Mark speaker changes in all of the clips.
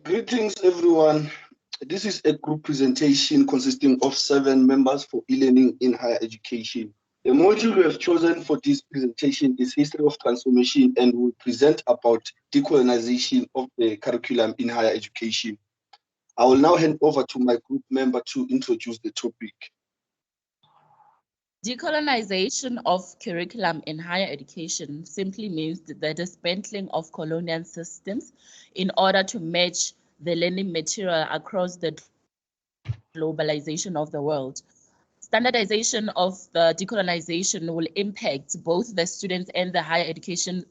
Speaker 1: Greetings, everyone. This is a group presentation consisting of 7 members for e-learning in higher education. The module we have chosen for this presentation is History of Transformation, and will present about decolonization of the curriculum in higher education. I will now hand over to my group member to introduce the topic.
Speaker 2: Decolonization of curriculum in higher education simply means the dismantling of colonial systems in order to match the learning material across the globalization of the world. Standardization of the decolonization will impact both the students and the higher education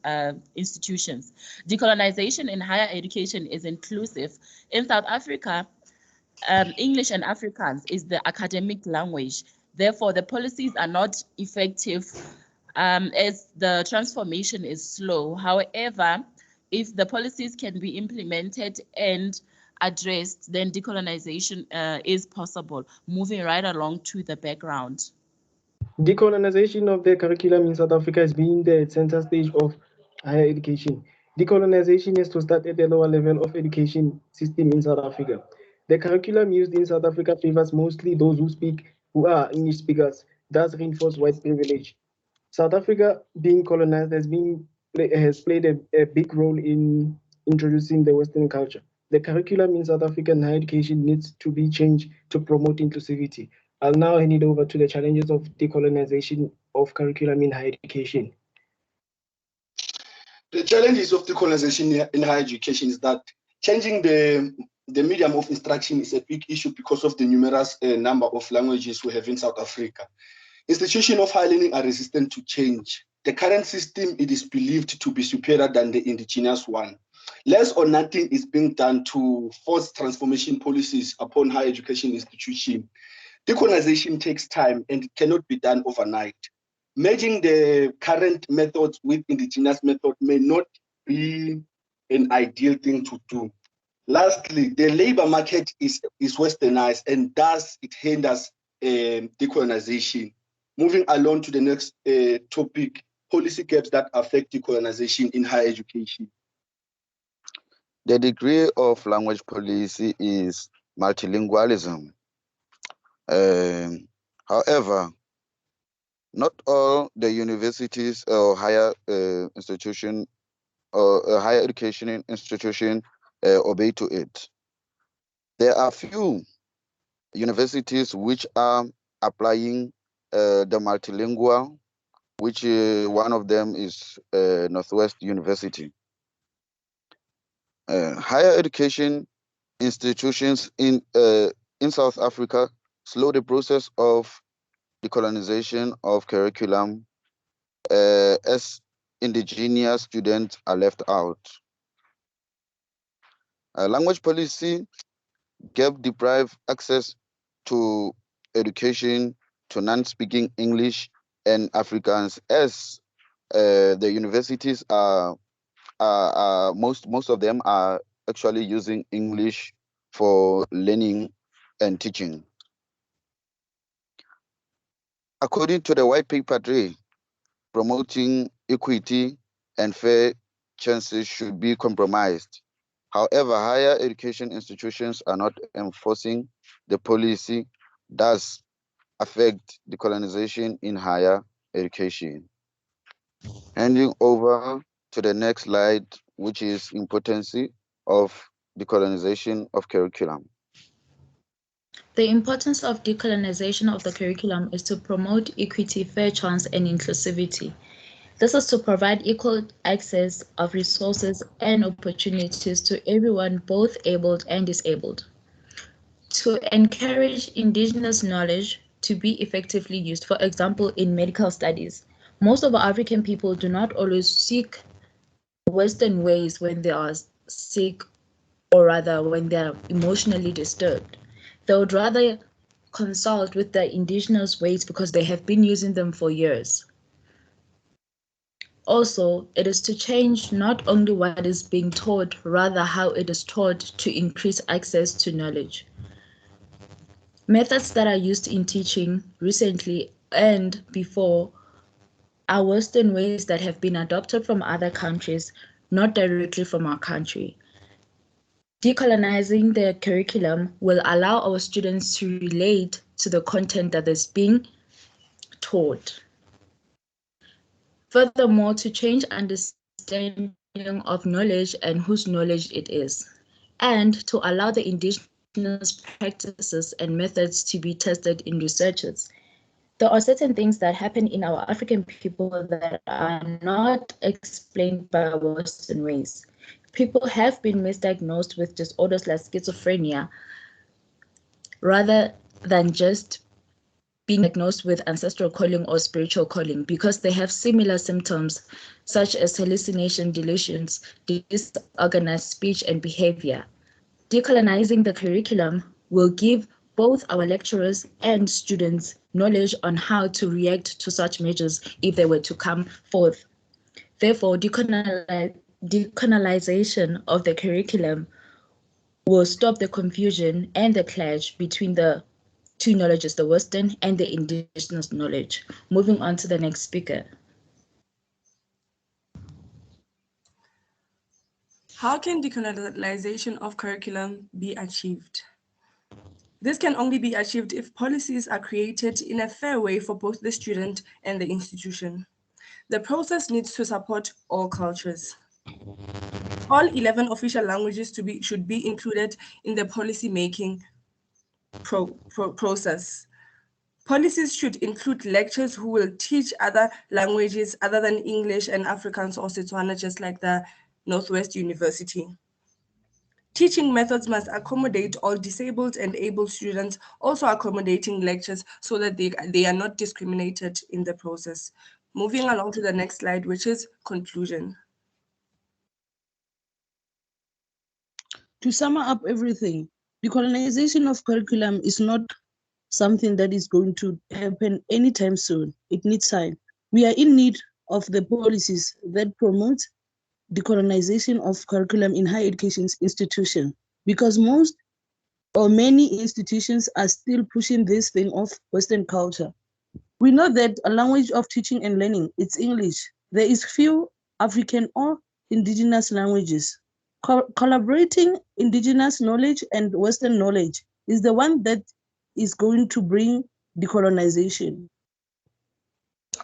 Speaker 2: institutions. Decolonization in higher education is inclusive. In South Africa, English and Afrikaans is the academic language. Therefore, the policies are not effective as the transformation is slow. However, if the policies can be implemented and addressed, then decolonization is possible, moving right along to the background.
Speaker 3: Decolonization of the curriculum in South Africa has been the center stage of higher education. Decolonization has to start at the lower level of education system in South Africa. The curriculum used in South Africa favors mostly those who are English speakers, thus reinforce white privilege. South Africa, being colonized, has played a big role in introducing the Western culture. The curriculum in South African higher education needs to be changed to promote inclusivity. I'll now hand it over to the challenges of decolonization of curriculum in higher education.
Speaker 1: The challenges of decolonization in higher education is that changing the medium of instruction is a big issue because of the numerous number of languages we have in South Africa. Institutions of higher learning are resistant to change. The current system, it is believed to be superior than the indigenous one. Less or nothing is being done to force transformation policies upon higher education institutions. Decolonization takes time and it cannot be done overnight. Merging the current methods with indigenous method may not be an ideal thing to do. Lastly, the labor market is westernized, and thus it hinders decolonization. Moving along to the next topic, policy gaps that affect decolonization in higher education.
Speaker 4: The degree of language policy is multilingualism. However, not all the universities or higher institution or higher education institution obey to it. There are few universities which are applying the multilingual, which one of them is Northwest University. Higher education institutions in South Africa slow the process of decolonization of curriculum as indigenous students are left out. Language policy deprive access to education to non-speaking English and Afrikaans, as the universities most of them are actually using English for learning and teaching. According to the white paper 3, promoting equity and fair chances should be compromised. However, higher education institutions are not enforcing the policy, thus affect decolonization in higher education. Handing over to the next slide, which is importance of decolonization of curriculum.
Speaker 5: The importance of decolonization of the curriculum is to promote equity, fair chance, and inclusivity. This is to provide equal access of resources and opportunities to everyone, both abled and disabled. To encourage indigenous knowledge to be effectively used, for example, in medical studies. Most of our African people do not always seek Western ways when they are sick, or rather when they are emotionally disturbed. They would rather consult with the indigenous ways because they have been using them for years. Also, it is to change not only what is being taught, rather how it is taught to increase access to knowledge. Methods that are used in teaching recently and before are Western ways that have been adopted from other countries, not directly from our country. Decolonizing the curriculum will allow our students to relate to the content that is being taught. Furthermore, to change understanding of knowledge and whose knowledge it is, and to allow the indigenous practices and methods to be tested in researches. There are certain things that happen in our African people that are not explained by Western ways. People have been misdiagnosed with disorders like schizophrenia rather than just being diagnosed with ancestral calling or spiritual calling because they have similar symptoms such as hallucination, delusions, disorganized speech and behavior. Decolonizing the curriculum will give both our lecturers and students knowledge on how to react to such measures if they were to come forth. Therefore, decolonization of the curriculum will stop the confusion and the clash between the two knowledges, the Western and the indigenous knowledge. Moving on to the next speaker.
Speaker 6: How can decolonization of curriculum be achieved? This can only be achieved if policies are created in a fair way for both the student and the institution. The process needs to support all cultures. All 11 official languages should be included in the policy-making process. Policies should include lecturers who will teach other languages other than English and Afrikaans or Setswana, just like the Northwest University. Teaching methods must accommodate all disabled and able students, also accommodating lectures so that they are not discriminated in the process. Moving along to the next slide, which is conclusion.
Speaker 7: To sum up everything, decolonization of curriculum is not something that is going to happen anytime soon. It needs time. We are in need of the policies that promote decolonization of curriculum in higher education institutions because most or many institutions are still pushing this thing of Western culture. We know that a language of teaching and learning, it's English. There is few African or indigenous languages. Collaborating indigenous knowledge and Western knowledge is the one that is going to bring decolonization.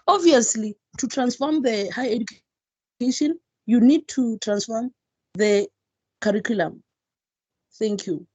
Speaker 7: Obviously, to transform the higher education, you need to transform the curriculum. Thank you.